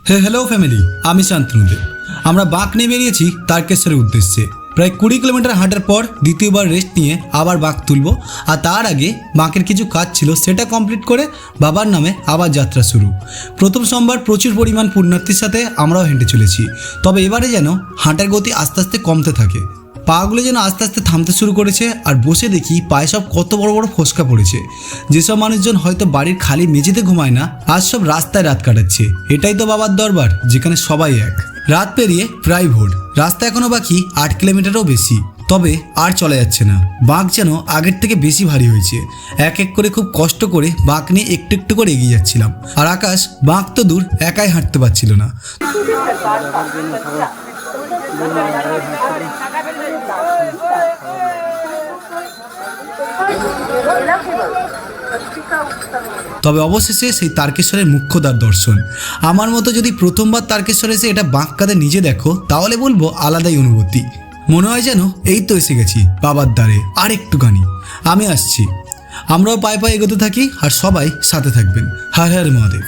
Hello family, আমি শান্তনুদেব। আমরা বাঁক নিয়ে বেরিয়েছি তারকেশ্বরের উদ্দেশ্যে। প্রায় 20 কিলোমিটার হাঁটার পর দ্বিতীয়বার রেস্ট নিয়ে আবার বাঁক তুলব। আর তার আগে বাঁকের কিছু কাজ ছিল, সেটা কমপ্লিট করে বাবার নামে আবার যাত্রা শুরু। প্রথম সোমবার প্রচুর পরিমাণ পুণ্যার্থীর সাথে আমরাও হেঁটে চলেছি, তবে এবারে যেন হাঁটার গতি আস্তে আস্তে কমতে থাকে। পাগুলো যেন আস্তে আস্তে থামতে শুরু করেছে, আর বসে দেখি পায়ে সব কত বড় বড় ফোসকা পড়েছে। যেসব মানুষজন হয়তো বাড়ির খালি মেঝেতে ঘুমায় না, আজ সব রাস্তায় রাত কাটাচ্ছে। এটাই তো বাবার দরবার, যেখানে সবাই এক। রাত পেরিয়ে প্রায় ভোর, রাস্তা এখনো বাকি 8 কিলোমিটারও বেশি, তবে আর চলা যাচ্ছে না। বাঁক যেন আগের থেকে বেশি ভারী হয়েছে। এক এক করে খুব কষ্ট করে বাঁক নিয়ে একটু একটু করে এগিয়ে যাচ্ছিলাম। আর আকাশ বাঁক তো দূর, একাই হাঁটতে পারছিল না। তবে অবশেষে সেই তারকেশ্বরের মুখ্য দ্বার দর্শন। আমার মতো যদি প্রথমবার তারকেশ্বরে এসে এটা বাঁক কাঁধে নিজে দেখো, তাহলে বলবো আলাদাই অনুভূতি। মনে হয় যেন এই তো এসে গেছি বাবার দ্বারে, আর একটুখানি, আমি আসছি। আমরাও পায়ে পায়ে এগোতে থাকি, আর সবাই সাথে থাকবেন। হর হর মহাদেব।